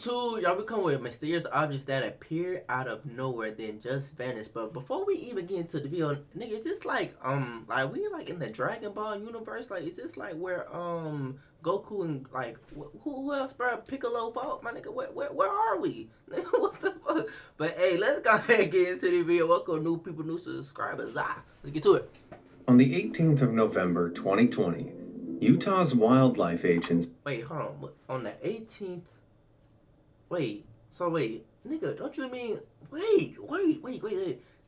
YouTube, y'all become with mysterious objects that appear out of nowhere, then just vanish. But before we even get into the video, nigga, is this like we like in the Dragon Ball universe? Like, is this like where Goku and like who else, bro? Piccolo fought, my nigga. Where are we? What the fuck? But hey, let's go ahead and get into the video. Welcome new people, new subscribers. Let's get to it. On the 18th of November, 2020, Utah's wildlife agents... Wait, hold on. On the 18th... Wait, nigga, don't you mean... Wait.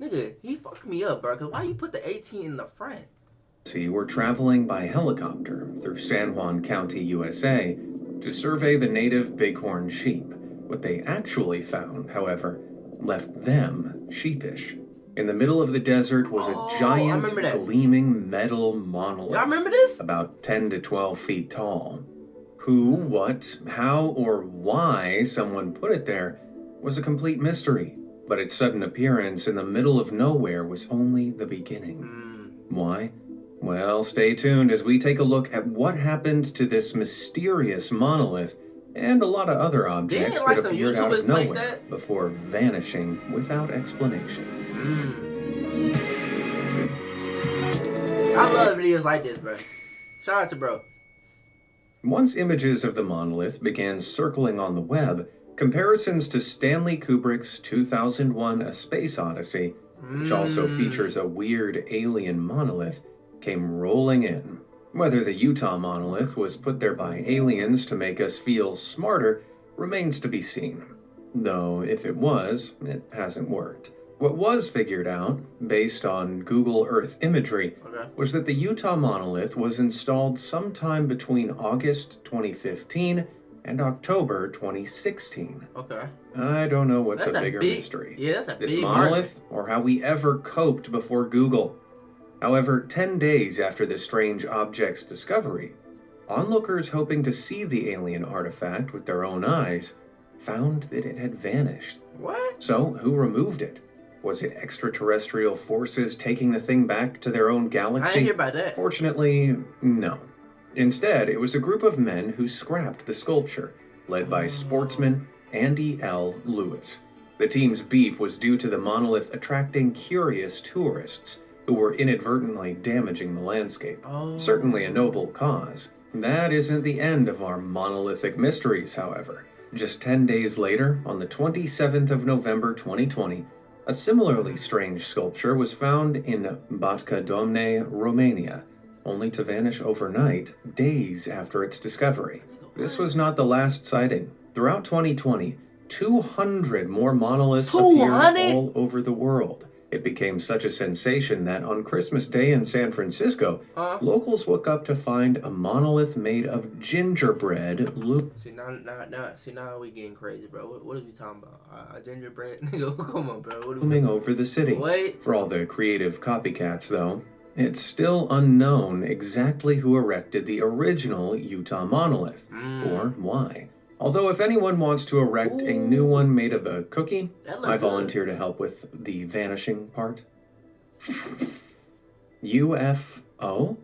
Nigga, he fucked me up, bro, because why you put the 18 in the front? Were traveling by helicopter through San Juan County, USA, to survey the native bighorn sheep. What they actually found, however, left them sheepish. In the middle of the desert was a giant, gleaming metal monolith. Y'all remember this? About 10 to 12 feet tall. Who, what, how, or why someone put it there was a complete mystery. But its sudden appearance in the middle of nowhere was only the beginning. Why? Well, stay tuned as we take a look at what happened to this mysterious monolith and a lot of other objects that appeared out of nowhere before vanishing without explanation. I love videos like this, bro. Shout out to bro. Once images of the monolith began circling on the web, comparisons to Stanley Kubrick's 2001 A Space Odyssey, which also features a weird alien monolith, came rolling in. Whether the Utah monolith was put there by aliens to make us feel smarter remains to be seen. Though, if it was, it hasn't worked. What was figured out, based on Google Earth imagery, was that the Utah monolith was installed sometime between August 2015 and October 2016. I don't know what's a bigger mystery. Yeah, that's a this big monolith, or how we ever coped before Google. However, 10 days after the strange object's discovery, onlookers hoping to see the alien artifact with their own eyes found that it had vanished. What? So, who removed it? Was it extraterrestrial forces taking the thing back to their own galaxy? I didn't hear about that. Fortunately, no. Instead, it was a group of men who scrapped the sculpture, led by sportsman Andy L. Lewis. The team's beef was due to the monolith attracting curious tourists who were inadvertently damaging the landscape. Certainly a noble cause. That isn't the end of our monolithic mysteries, however. Just 10 days later, on the 27th of November 2020, a similarly strange sculpture was found in Batca Domne, Romania, only to vanish overnight, days after its discovery. This was not the last sighting. Throughout 2020, 200 more monoliths appeared all over the world. It became such a sensation that on Christmas Day in San Francisco, locals woke up to find a monolith made of gingerbread. See now we getting crazy, bro. What are we talking about? Gingerbread? Nigga, come on, bro. Looming over the city. For all the creative copycats, though, it's still unknown exactly who erected the original Utah monolith, or why. Although if anyone wants to erect a new one made of a cookie, I volunteer to help with the vanishing part. UFO?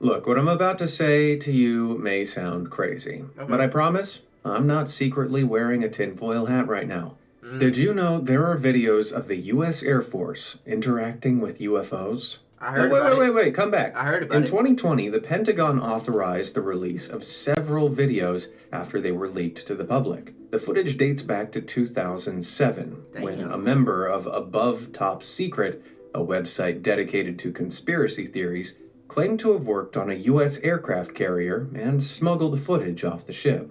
Look, what I'm about to say to you may sound crazy, but I promise I'm not secretly wearing a tinfoil hat right now. Did you know there are videos of the U.S. Air Force interacting with UFOs? I heard Wait, come back. I heard about it. In 2020, the Pentagon authorized the release of several videos after they were leaked to the public. The footage dates back to 2007, when a member of Above Top Secret, a website dedicated to conspiracy theories, claimed to have worked on a U.S. aircraft carrier and smuggled footage off the ship.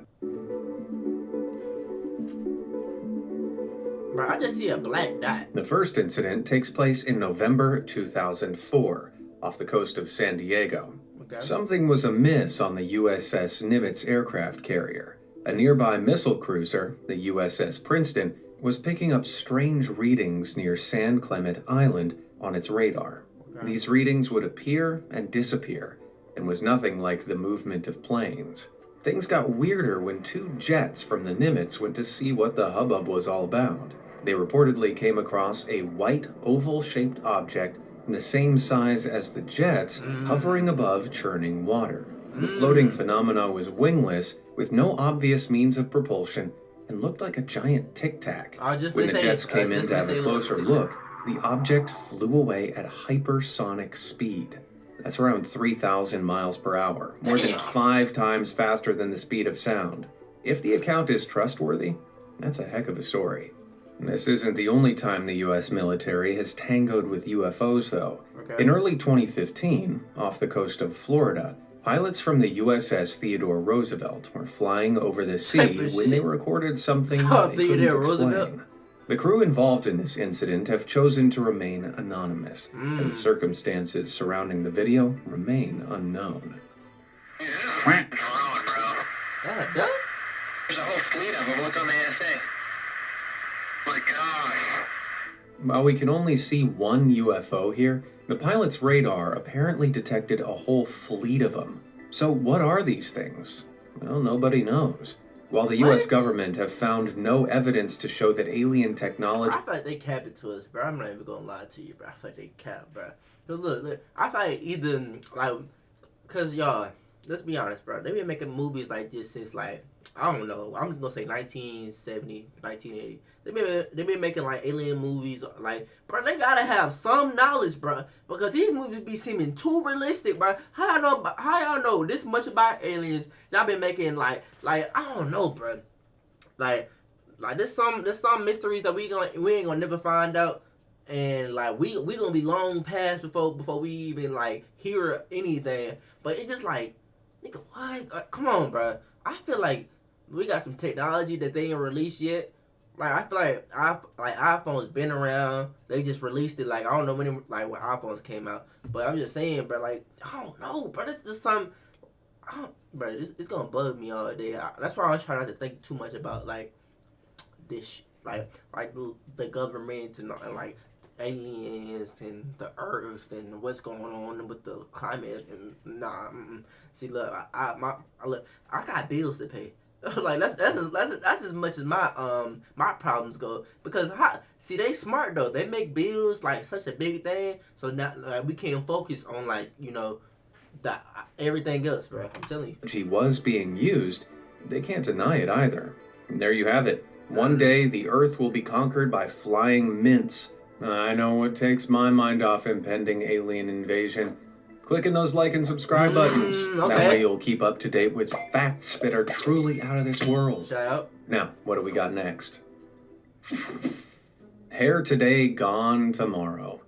Bro, I just see a black dot. The first incident takes place in November 2004, off the coast of San Diego. Something was amiss on the USS Nimitz aircraft carrier. A nearby missile cruiser, the USS Princeton, was picking up strange readings near San Clemente Island on its radar. These readings would appear and disappear, and was nothing like the movement of planes. Things got weirder when two jets from the Nimitz went to see what the hubbub was all about. They reportedly came across a white, oval-shaped object the same size as the jets hovering above churning water. The floating phenomena was wingless, with no obvious means of propulsion, and looked like a giant Tic Tac. I was just When gonna the say, jets came in just to gonna have say a closer Tic Tac. look, the object flew away at hypersonic speed. That's around 3,000 miles per hour, more than Damn. 5 times faster than the speed of sound. If the account is trustworthy, that's a heck of a story. And this isn't the only time the U.S. military has tangoed with UFOs, though. Okay. In early 2015, off the coast of Florida, pilots from the USS Theodore Roosevelt were flying over the sea Type of when they shit. recorded something Oh, they couldn't Theodore explain. Roosevelt? The crew involved in this incident have chosen to remain anonymous, and the Mm. circumstances surrounding the video remain unknown. Is this going on, bro? That a duck? There's a whole fleet of them. Look on the ASA. My gosh. While we can only see one UFO here, the pilot's radar apparently detected a whole fleet of them. So what are these things? Well, nobody knows. While the U.S. What? government have found no evidence to show that alien technology... I feel like they cap it to us, bro. I'm not even gonna lie to you, bro. I feel like they cap, bro. Cause look, I feel like either like, cause y'all, let's be honest, bro. They been making movies like this since like, I don't know. I'm just gonna say 1970, 1980. They been making like alien movies, like, bro. They gotta have some knowledge, bro, because these movies be seeming too realistic, bro. How y'all know this much about aliens? Y'all been making like I don't know, bro. Like there's some mysteries that we ain't gonna never find out, and like we gonna be long past before we even like hear anything. But it's just like, nigga, what? Come on, bro. I feel like we got some technology that they ain't released yet. Like I feel like iPhones been around. They just released it. Like I don't know when iPhones came out, but I'm just saying, bro. Like I don't know, bro. This is just some. Bro, it's gonna bug me all day. That's why I try not to think too much about like this, like the government and like aliens and the earth and what's going on with the climate and nah. See, look, I got bills to pay. Like that's as much as my problems go, because they smart though. They make bills like such a big thing, so now like we can't focus on like everything else, bro. I'm telling you. was being used, they can't deny it either. And there you have it. One day, the Earth will be conquered by flying mints. I know what takes my mind off impending alien invasion. Clicking those like and subscribe buttons. Okay. That way you'll keep up to date with facts that are truly out of this world. Shout out. Now, what do we got next? Hair today, gone tomorrow.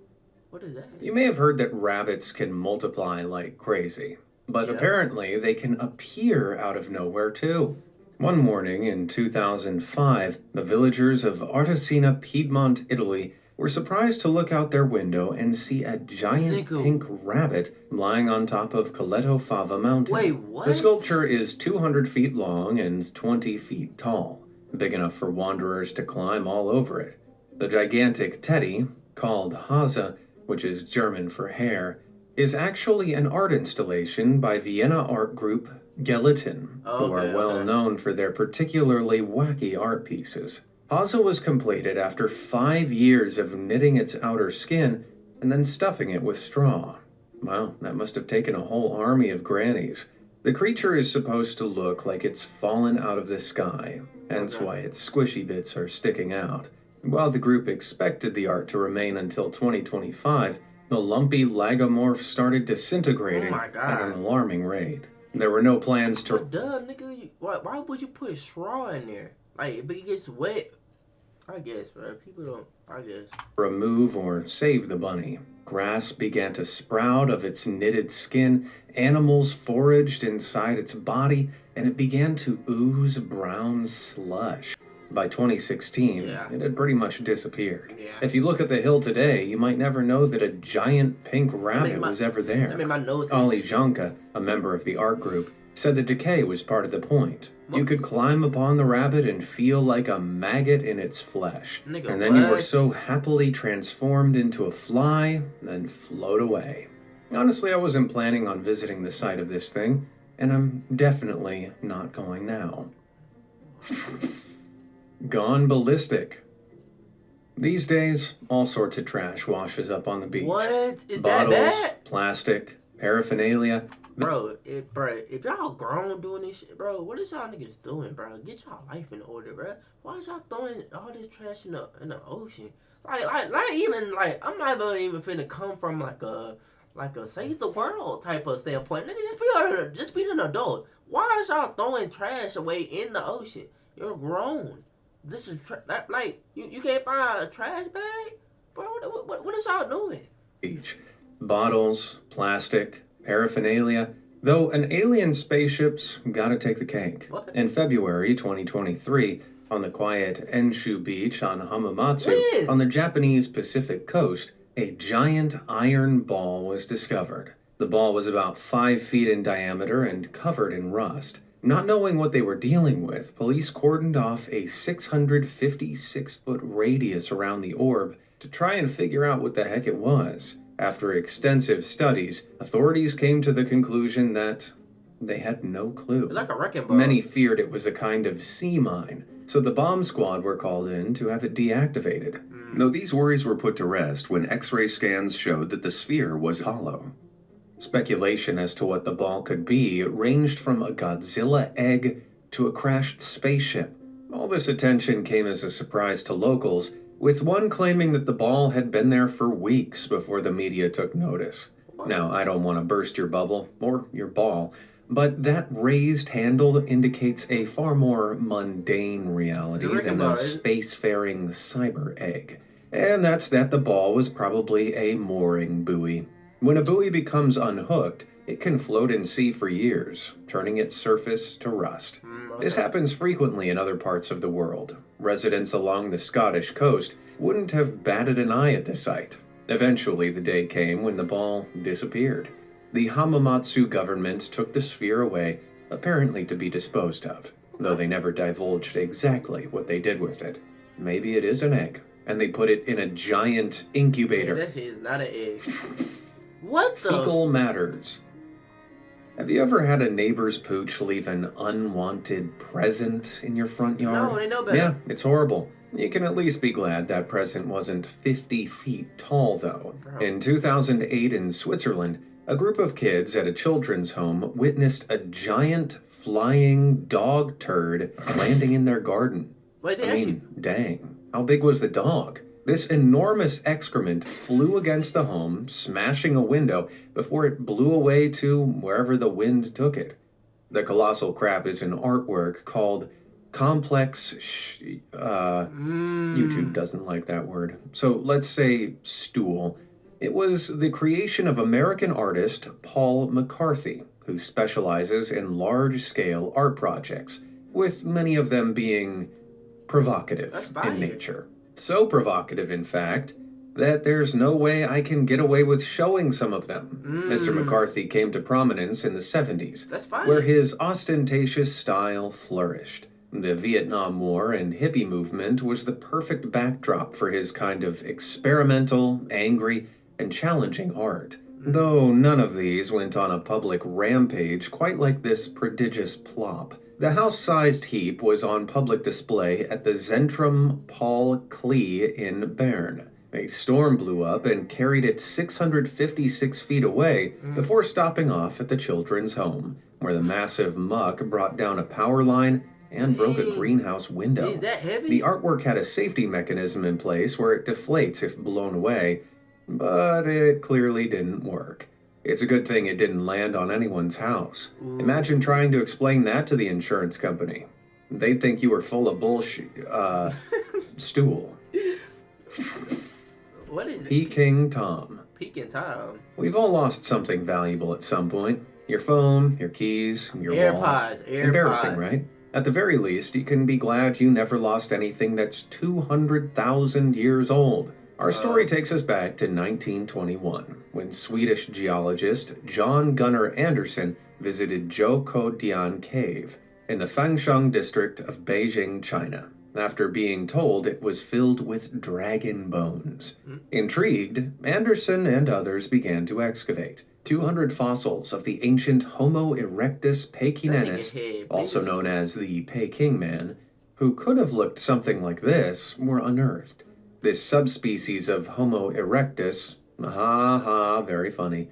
What is that? You may have heard that rabbits can multiply like crazy, but Yeah. apparently they can appear out of nowhere too. One morning in 2005, the villagers of Artesina, Piedmont, Italy, were surprised to look out their window and see a giant Nigga. pink rabbit lying on top of Coleto Fava Mountain. Wait, what? The sculpture is 200 feet long and 20 feet tall, big enough for wanderers to climb all over it. The gigantic teddy, called Hase, which is German for hair, is actually an art installation by Vienna art group Gelatin, who are Okay, well okay. known for their particularly wacky art pieces. Hase was completed after 5 years of knitting its outer skin and then stuffing it with straw. Wow, that must have taken a whole army of grannies. The creature is supposed to look like it's fallen out of the sky, hence Okay. why its squishy bits are sticking out. While the group expected the art to remain until 2025, the lumpy lagomorph started disintegrating Oh my at God. an alarming rate. There were no plans to But duh, nigga, why would you put straw in there? Like, but it gets wet. I guess, bro. People don't. I guess. remove or save the bunny. Grass began to sprout of its knitted skin, animals foraged inside its body, and it began to ooze brown slush. By 2016, Yeah. it had pretty much disappeared. Yeah. If you look at the hill today, you might never know that a giant pink rabbit was ever there. I mean, my nose. Ollie Janka, a member of the art group, said the decay was part of the point. You could climb upon the rabbit and feel like a maggot in its flesh. Nigga, And then you were what? so happily transformed into a fly, then float away. Honestly, I wasn't planning on visiting the site of this thing, and I'm definitely not going now. Gone ballistic. These days, all sorts of trash washes up on the beach. What is Bottles, that bad? plastic, paraphernalia, If y'all grown doing this shit, bro, what is y'all niggas doing, bro? Get y'all life in order, bro. Why is y'all throwing all this trash in the ocean? Not even like I'm not even finna come from like a save the world type of standpoint. Nigga, just be an adult. Why is y'all throwing trash away in the ocean? You're grown. This is like you can't buy a trash bag, bro. What is y'all doing? Beach. Bottles, plastic, paraphernalia. Though an alien spaceship's gotta take the cake. What? In February 2023, on the quiet Enshu Beach on Hamamatsu, on the Japanese Pacific coast, a giant iron ball was discovered. The ball was about 5 feet in diameter and covered in rust. Not knowing what they were dealing with, police cordoned off a 656-foot radius around the orb to try and figure out what the heck it was. After extensive studies, authorities came to the conclusion that they had no clue. It's like a wrecking ball. Many feared it was a kind of sea mine, so the bomb squad were called in to have it deactivated. Though these worries were put to rest when X-ray scans showed that the sphere was hollow. Speculation as to what the ball could be ranged from a Godzilla egg to a crashed spaceship. All this attention came as a surprise to locals, with one claiming that the ball had been there for weeks before the media took notice. Now, I don't want to burst your bubble, or your ball, but that raised handle indicates a far more mundane reality than a spacefaring cyber egg. And that's that the ball was probably a mooring buoy. When a buoy becomes unhooked, it can float in sea for years, turning its surface to rust. This happens frequently in other parts of the world. Residents along the Scottish coast wouldn't have batted an eye at the sight. Eventually, the day came when the ball disappeared. The Hamamatsu government took the sphere away, apparently to be disposed of, though they never divulged exactly what they did with it. Maybe it is an egg, and they put it in a giant incubator. That shit is not an egg. What the? Fecal matters. Have you ever had a neighbor's pooch leave an unwanted present in your front yard? No, they know better. Yeah, it's horrible. You can at least be glad that present wasn't 50 feet tall, though. Bro. In 2008 in Switzerland, a group of kids at a children's home witnessed a giant flying dog turd landing in their garden. Wait, Dang. How big was the dog? This enormous excrement flew against the home, smashing a window before it blew away to wherever the wind took it. The colossal crap is an artwork called Complex YouTube doesn't like that word. So let's say stool. It was the creation of American artist Paul McCarthy, who specializes in large-scale art projects, with many of them being provocative in nature. So provocative, in fact, that there's no way I can get away with showing some of them. Mr. McCarthy came to prominence in the 70s, where his ostentatious style flourished. The Vietnam War and hippie movement was the perfect backdrop for his kind of experimental, angry, and challenging art. Though none of these went on a public rampage quite like this prodigious plop. The house-sized heap was on public display at the Zentrum Paul Klee in Bern. A storm blew up and carried it 656 feet away before stopping off at the children's home, where the massive muck brought down a power line and broke a greenhouse window. Is that heavy? The artwork had a safety mechanism in place where it deflates if blown away, but it clearly didn't work. It's a good thing it didn't land on anyone's house. Imagine trying to explain that to the insurance company. They'd think you were full of bullshit. Stool. What is it? Peking Tom. Peking Tom. We've all lost something valuable at some point. Your phone, your keys, your AirPods. wallet. Embarrassing, right? At the very least, you can be glad you never lost anything that's 200,000 years old. Our story takes us back to 1921, when Swedish geologist John Gunnar Anderson visited Zhoukoudian Cave in the Fangsheng district of Beijing, China, after being told it was filled with dragon bones. Intrigued, Anderson and others began to excavate. 200 fossils of the ancient Homo erectus pekinensis, also known as the Peking Man, who could have looked something like this, were unearthed. This subspecies of Homo erectus, very funny,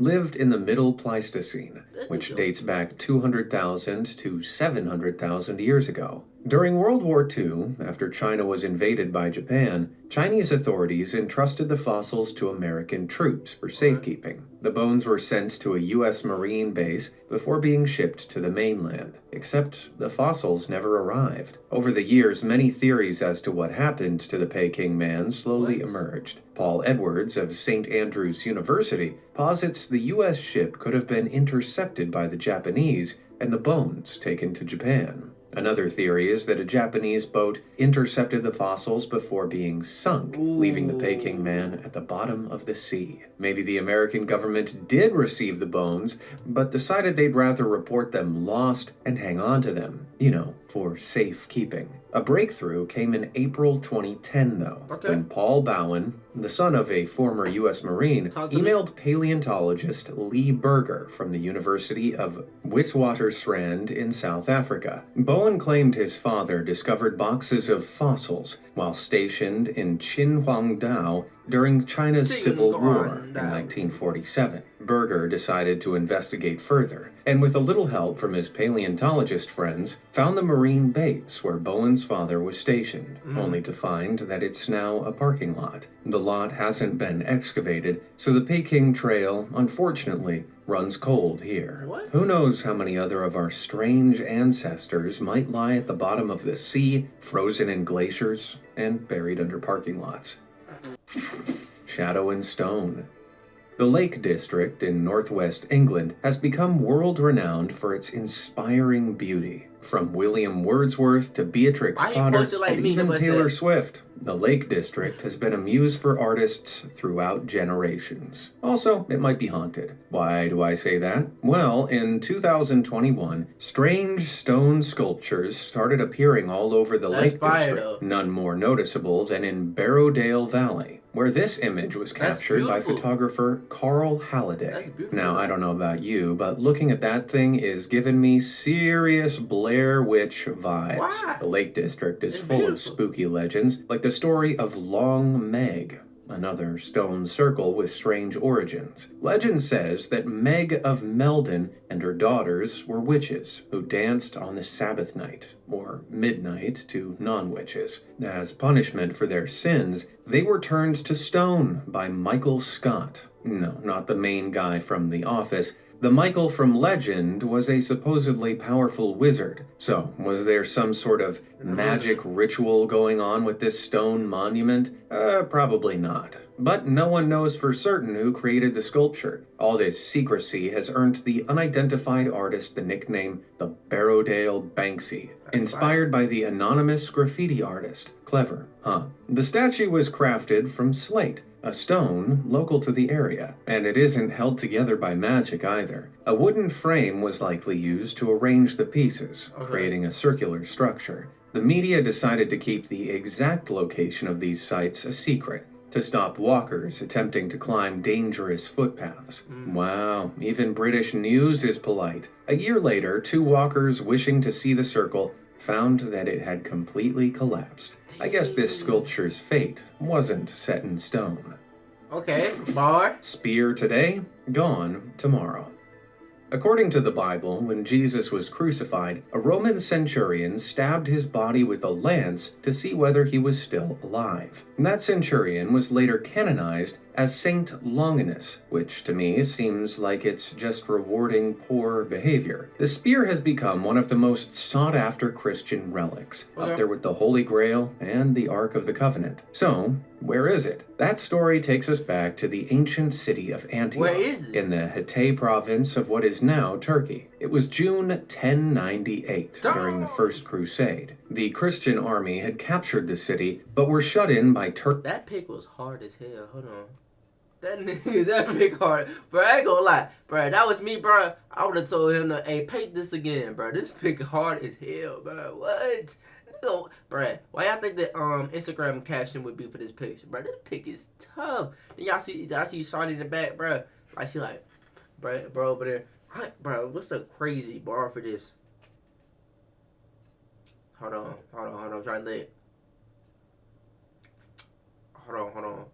lived in the Middle Pleistocene, There you which go. dates back 200,000 to 700,000 years ago. During World War II, after China was invaded by Japan, Chinese authorities entrusted the fossils to American troops for safekeeping. The bones were sent to a U.S. Marine base before being shipped to the mainland, except the fossils never arrived. Over the years, many theories as to what happened to the Peking man slowly What? emerged. Paul Edwards of St. Andrews University posits the U.S. ship could have been intercepted by the Japanese and the bones taken to Japan. Another theory is that a Japanese boat intercepted the fossils before being sunk, leaving the Peking man at the bottom of the sea. Maybe the American government did receive the bones, but decided they'd rather report them lost and hang on to them, for safekeeping. A breakthrough came in April 2010, though, when Paul Bowen, the son of a former U.S. Marine, emailed paleontologist Lee Berger from the University of Witwatersrand in South Africa. Bowen claimed his father discovered boxes of fossils while stationed in Qinhuangdao during China's Civil War in 1947. Berger decided to investigate further, and with a little help from his paleontologist friends, found the Marine base where Bowen's father was stationed, only to find that it's now a parking lot. The lot hasn't been excavated, so the Peking Trail, unfortunately, runs cold here. What? Who knows how many other of our strange ancestors might lie at the bottom of the sea, frozen in glaciers, and buried under parking lots. Shadow and Stone. The Lake District in northwest England has become world-renowned for its inspiring beauty. From William Wordsworth to Beatrix Potter and even Taylor Swift, the Lake District has been a muse for artists throughout generations. Also, it might be haunted. Why do I say that? Well, in 2021, strange stone sculptures started appearing all over the Lake District, none more noticeable than in Barrowdale Valley, where this image was captured by photographer Carl Halliday. Now, I don't know about you, but looking at that thing is giving me serious Blair Witch vibes. Why? The Lake District is full of spooky legends, like the story of Long Meg, another stone circle with strange origins. Legend says that Meg of Meldon and her daughters were witches who danced on the Sabbath night, or midnight to non-witches. As punishment for their sins, they were turned to stone by Michael Scott. No, not the main guy from The Office. The Michael from legend was a supposedly powerful wizard. So, was there some sort of magic ritual going on with this stone monument? Probably not. But no one knows for certain who created the sculpture. All this secrecy has earned the unidentified artist the nickname the Barrowdale Banksy, inspired by the anonymous graffiti artist. Clever, huh? The statue was crafted from slate, a stone local to the area, and it isn't held together by magic either. A wooden frame was likely used to arrange the pieces, creating a circular structure. The media decided to keep the exact location of these sites a secret, to stop walkers attempting to climb dangerous footpaths. Wow, even British news is polite. A year later, 2 walkers wishing to see the circle found that it had completely collapsed. I guess this sculpture's fate wasn't set in stone. Okay, bar. Spear today, gone tomorrow. According to the Bible, when Jesus was crucified, a Roman centurion stabbed his body with a lance to see whether he was still alive. That centurion was later canonized as Saint Longinus, which to me seems like it's just rewarding poor behavior. The spear has become one of the most sought-after Christian relics, up there with the Holy Grail and the Ark of the Covenant. So, where is it? That story takes us back to the ancient city of Antioch. Where is it? In the Hatay province of what is now Turkey. It was June 1098, during the First Crusade. The Christian army had captured the city, but were shut in by Turk. That pick was hard as hell. Hold on. That pick hard. Bro, I ain't gonna lie. Bro, that was me, bro. I would have told him to, hey, paint this again, bro. This pick hard as hell, bro. What? So, bro, why y'all think the Instagram caption would be for this picture, bro? This pick is tough. And y'all see Shawty in the back, bro. Like she like, bro over there. Bro, what's the crazy bar for this? Hold on. I'm trying to think. Hold on.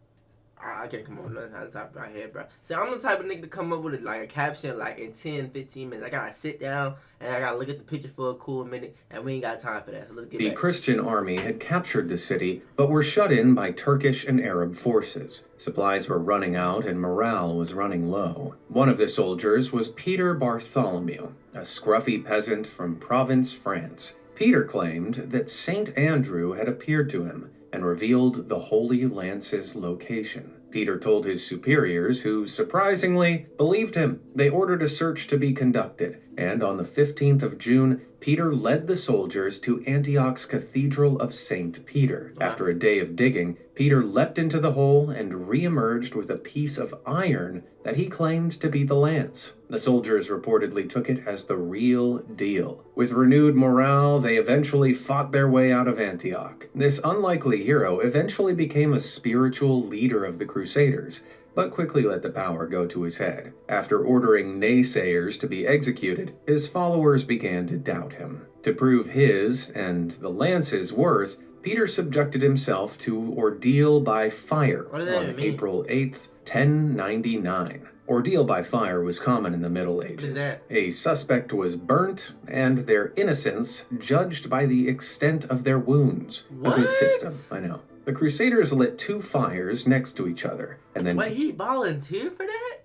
I can't come up with nothing out of the top of my head, bro. See, I'm the type of nigga to come up with a caption like in 10, 15 minutes. I gotta sit down and I gotta look at the picture for a cool minute, and we ain't got time for that. So let's get The back. Christian army had captured the city, but were shut in by Turkish and Arab forces. Supplies were running out and morale was running low. One of the soldiers was Peter Bartholomew, a scruffy peasant from Provence, France. Peter claimed that Saint Andrew had appeared to him and revealed the Holy Lance's location. Peter told his superiors, who surprisingly believed him. They ordered a search to be conducted, and on the 15th of June, Peter led the soldiers to Antioch's Cathedral of St. Peter. After a day of digging, Peter leapt into the hole and re-emerged with a piece of iron that he claimed to be the lance. The soldiers reportedly took it as the real deal. With renewed morale, they eventually fought their way out of Antioch. This unlikely hero eventually became a spiritual leader of the Crusaders, but quickly let the power go to his head. After ordering naysayers to be executed, his followers began to doubt him. To prove his and the lance's worth, Peter subjected himself to ordeal by fire What does that on mean? April 8th, 1099. Ordeal by fire was common in the Middle Ages. that? A suspect was burnt, and their innocence judged by the extent of their wounds. A good What? system, I know. The Crusaders lit 2 fires next to each other, and then Wait, he volunteered for that?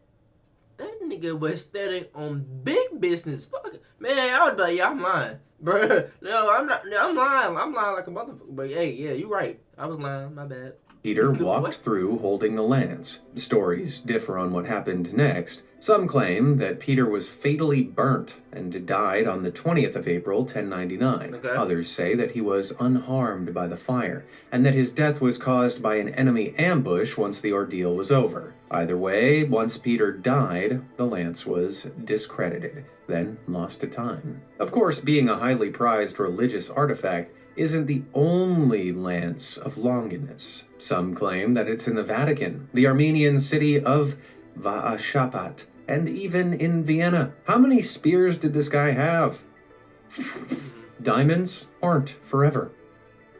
That nigga was standing on big business. Fuck it. Man, I would be like, yeah, I'm lying. Bruh, no, I'm not. No, I'm lying. I'm lying like a motherfucker. But hey, yeah, you right. I was lying. My bad. Peter walked What? through holding the lance. Stories differ on what happened next. Some claim that Peter was fatally burnt and died on the 20th of April, 1099. Okay. Others say that he was unharmed by the fire, and that his death was caused by an enemy ambush once the ordeal was over. Either way, once Peter died, the lance was discredited, then lost to time. Of course, being a highly prized religious artifact isn't the only lance of Longinus. Some claim that it's in the Vatican, the Armenian city of Vaashapat, and even in Vienna. How many spears did this guy have? Diamonds aren't forever.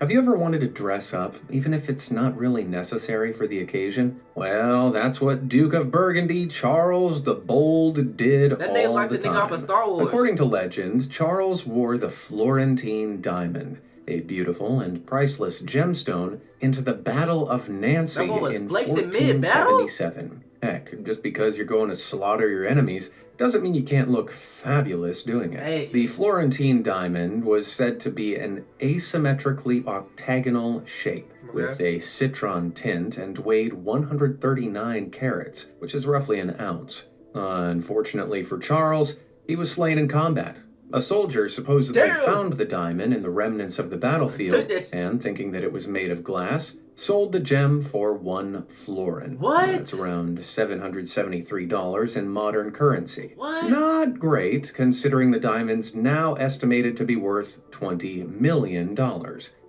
Have you ever wanted to dress up, even if it's not really necessary for the occasion? Well, that's what Duke of Burgundy Charles the Bold did That all nigga like the the nigga time. off of Star Wars. According to legend, Charles wore the Florentine diamond, a beautiful and priceless gemstone, into the Battle of Nancy That boy was in flexing mid-battle? 1477. Heck, just because you're going to slaughter your enemies doesn't mean you can't look fabulous doing it. Hey. The Florentine diamond was said to be an asymmetrically octagonal shape with a citron tint and weighed 139 carats, which is roughly an ounce. Unfortunately for Charles, he was slain in combat. A soldier supposedly Damn! found the diamond in the remnants of the Took battlefield this. and, thinking that it was made of glass, sold the gem for 1 florin. What? That's around $773 in modern currency. What? Not great, considering the diamond's now estimated to be worth $20 million.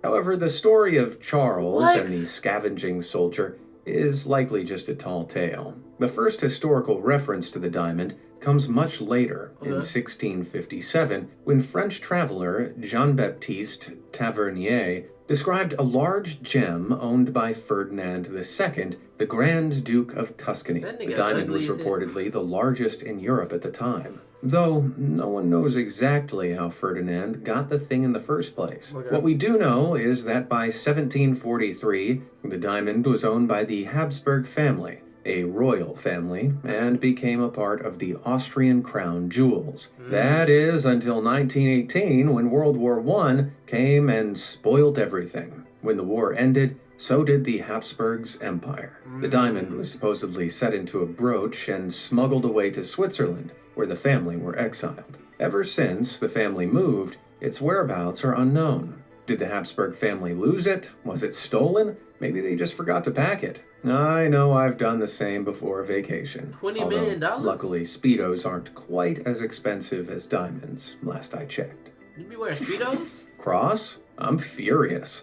However, the story of Charles What? and the scavenging soldier is likely just a tall tale. The first historical reference to the diamond comes much later, in 1657, when French traveler Jean-Baptiste Tavernier described a large gem owned by Ferdinand II, the Grand Duke of Tuscany. That The nigga diamond was ugly as hell. reportedly the largest in Europe at the time, though no one knows exactly how Ferdinand got the thing in the first place. Okay. What we do know is that by 1743, the diamond was owned by the Habsburg family, a royal family, and became a part of the Austrian crown jewels. That is until 1918, when World War I came and spoiled everything. When the war ended, so did the Habsburgs' empire. The diamond was supposedly set into a brooch and smuggled away to Switzerland, where the family were exiled. Ever since the family moved, its whereabouts are unknown. Did the Habsburg family lose it? Was it stolen? Maybe they just forgot to pack it. I know I've done the same before a vacation. $20 million? Luckily, Speedos aren't quite as expensive as diamonds, last I checked. You be wearing Speedos? Cross? I'm furious.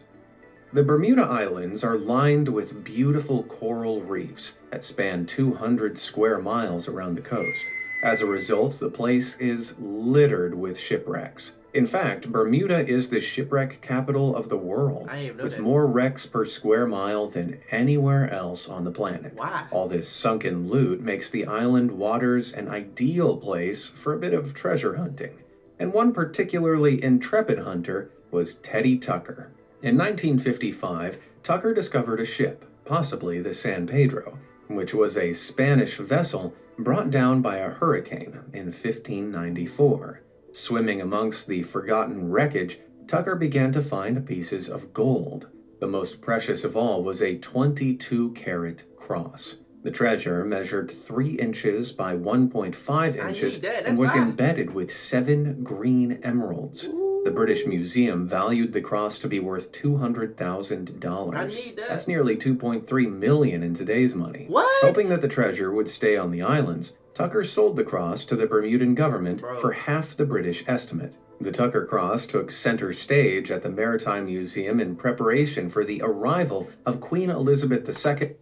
The Bermuda Islands are lined with beautiful coral reefs that span 200 square miles around the coast. As a result, the place is littered with shipwrecks. In fact, Bermuda is the shipwreck capital of the world, I didn't even know with that. more wrecks per square mile than anywhere else on the planet. Why? All this sunken loot makes the island waters an ideal place for a bit of treasure hunting. And one particularly intrepid hunter was Teddy Tucker. In 1955, Tucker discovered a ship, possibly the San Pedro, which was a Spanish vessel brought down by a hurricane in 1594. Swimming amongst the forgotten wreckage, Tucker began to find pieces of gold. The most precious of all was a 22-carat cross. The treasure measured 3 inches by 1.5 inches and was embedded with 7 green emeralds. The British Museum valued the cross to be worth $200,000. I need that. That's nearly $2.3 million in today's money. What? Hoping that the treasure would stay on the islands, Tucker sold the cross to the Bermudan government for half the British estimate. The Tucker Cross took center stage at the Maritime Museum in preparation for the arrival of Queen Elizabeth II.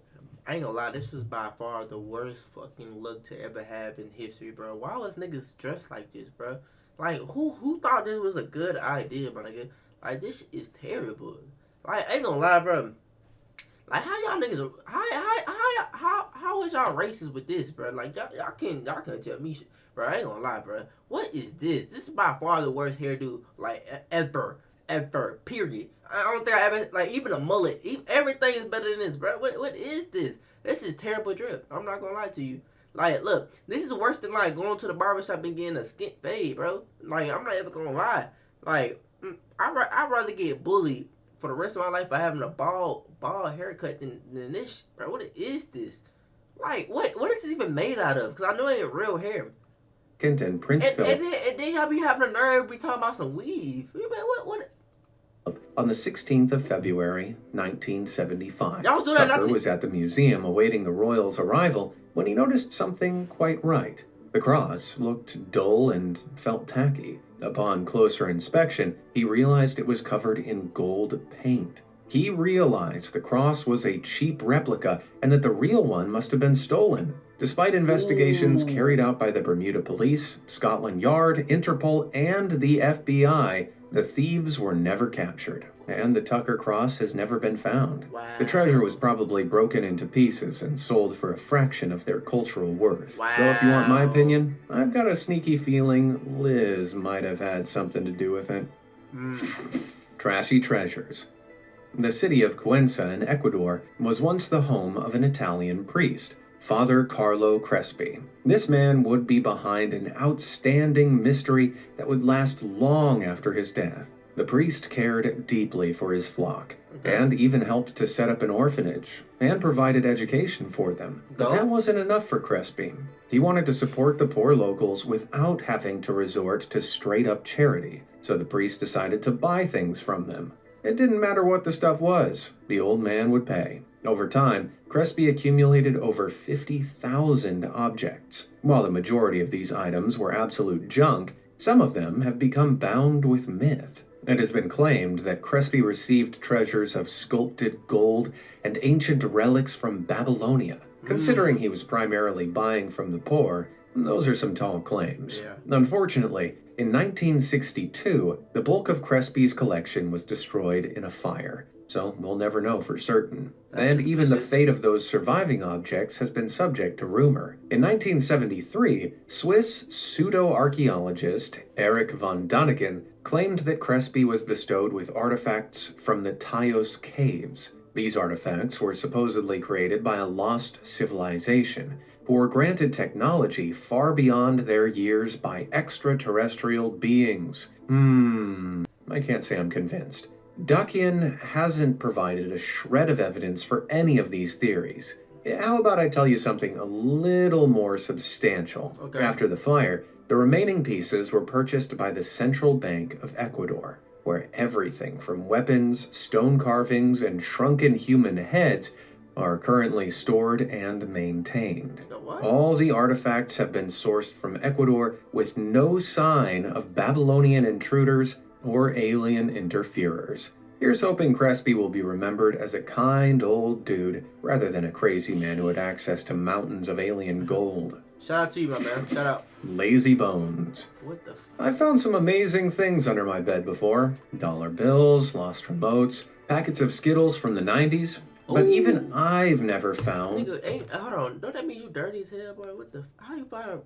I ain't gonna lie, this was by far the worst fucking look to ever have in history, bro. Why was niggas dressed like this, bro? Like, who thought this was a good idea, my nigga? Like, this is terrible. Like, I ain't gonna lie, bro. Like, how y'all niggas, how is y'all racist with this, bro? Like, y'all can't tell me shit, bro. I ain't gonna lie, bro. What is this? This is by far the worst hairdo, like, ever, period. I don't think I ever, like, even a mullet, everything is better than this, bro. What is this? This is terrible drip. I'm not gonna lie to you. Like, look, this is worse than, like, going to the barbershop and getting a skint fade, bro. Like, I'm not ever gonna lie. Like, I'd rather get bullied for the rest of my life by having a bald haircut than this, bro. What is this? Like, what is this even made out of? Because I know it ain't real hair. And Prince Philip. And then y'all be having a nerve be talking about some weave. Man, what? On the 16th of February, 1975, Y'all do that Tucker was at the museum awaiting the royals' arrival when he noticed something quite right. The cross looked dull and felt tacky. Upon closer inspection, he realized it was covered in gold paint. He realized the cross was a cheap replica and that the real one must have been stolen. Despite investigations carried out by the Bermuda Police, Scotland Yard, Interpol, and the FBI, the thieves were never captured, and the Tucker cross has never been found. Wow. The treasure was probably broken into pieces and sold for a fraction of their cultural worth. Wow. Though if you want my opinion, I've got a sneaky feeling Liz might have had something to do with it. Trashy treasures. The city of Cuenca in Ecuador was once the home of an Italian priest, Father Carlo Crespi. This man would be behind an outstanding mystery that would last long after his death. The priest cared deeply for his flock, and even helped to set up an orphanage, and provided education for them. But that wasn't enough for Crespi. He wanted to support the poor locals without having to resort to straight-up charity, so the priest decided to buy things from them. It didn't matter what the stuff was, the old man would pay. Over time, Crespi accumulated over 50,000 objects. While the majority of these items were absolute junk, some of them have become bound with myth. It has been claimed that Crespi received treasures of sculpted gold and ancient relics from Babylonia. Considering he was primarily buying from the poor, those are some tall claims. Unfortunately, in 1962, the bulk of Crespi's collection was destroyed in a fire, so we'll never know for certain. And even the fate of those surviving objects has been subject to rumor. In 1973, Swiss pseudo-archaeologist Erich von Däniken claimed that Crespi was bestowed with artifacts from the Taos Caves. These artifacts were supposedly created by a lost civilization, who were granted technology far beyond their years by extraterrestrial beings. I can't say I'm convinced. Dakian hasn't provided a shred of evidence for any of these theories. How about I tell you something a little more substantial? After the fire, the remaining pieces were purchased by the Central Bank of Ecuador, where everything from weapons, stone carvings, and shrunken human heads are currently stored and maintained. All the artifacts have been sourced from Ecuador with no sign of Babylonian intruders or alien interferers. Here's hoping Crespi will be remembered as a kind old dude rather than a crazy man who had access to mountains of alien gold. Shout out to you, my man. Shout out. Lazy bones. What the? I found some amazing things under my bed before. Dollar bills, lost remotes, packets of Skittles from the 90s. But Ooh. even I've never found Nigga, hold on. Don't that mean you dirty as hell, boy? What the? How you find a?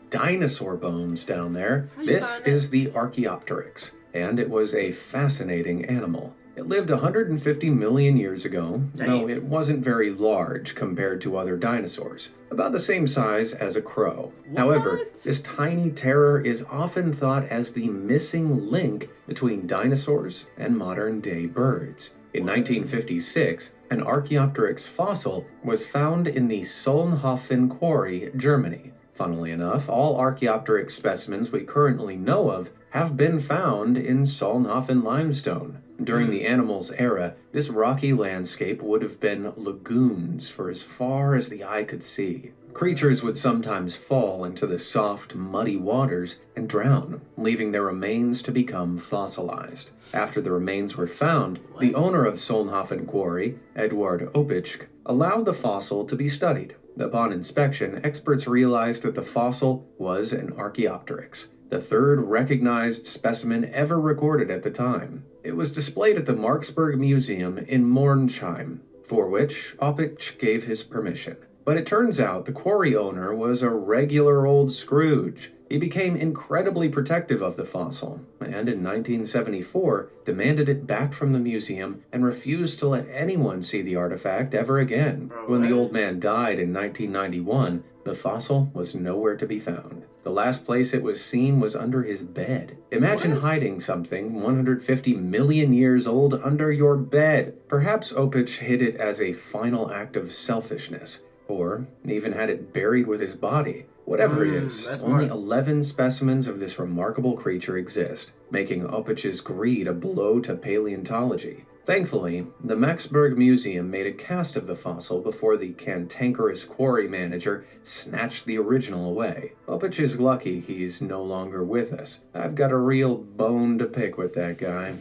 dinosaur bones down there. How you This find that? is the Archaeopteryx, and it was a fascinating animal. It lived 150 million years ago, though Damn. it wasn't very large compared to other dinosaurs, about the same size as a crow. However, What? this tiny terror is often thought as the missing link between dinosaurs and modern day birds. In 1956, an Archaeopteryx fossil was found in the Solnhofen quarry, Germany. Funnily enough, all Archaeopteryx specimens we currently know of have been found in Solnhofen limestone. During the animal's era, this rocky landscape would have been lagoons for as far as the eye could see. Creatures would sometimes fall into the soft, muddy waters and drown, leaving their remains to become fossilized. After the remains were found, the owner of Solnhofen Quarry, Eduard Opitsch, allowed the fossil to be studied. Upon inspection, experts realized that the fossil was an Archaeopteryx, the third recognized specimen ever recorded at the time. It was displayed at the Marksburg Museum in Mornsheim, for which Opitsch gave his permission. But it turns out the quarry owner was a regular old Scrooge. He became incredibly protective of the fossil, and in 1974 demanded it back from the museum and refused to let anyone see the artifact ever again. When the old man died in 1991, the fossil was nowhere to be found. The last place it was seen was under his bed. Imagine hiding something 150 million years old under your bed. Perhaps Opitsch hid it as a final act of selfishness, or even had it buried with his body. Whatever it is, that's only smart. 11 specimens of this remarkable creature exist, making Opitsch's greed a blow to paleontology. Thankfully, the Marksburg Museum made a cast of the fossil before the cantankerous quarry manager snatched the original away. Opitsch is lucky he's no longer with us. I've got a real bone to pick with that guy.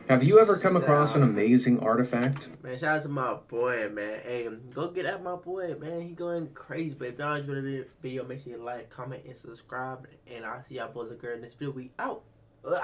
Have you ever come across an amazing artifact? Man, shout out to my boy, man. Hey, go get at my boy, man. He going crazy. But if y'all enjoyed the video, make sure you like, comment, and subscribe. And I'll see y'all boys and girls in this video. We out. Ugh.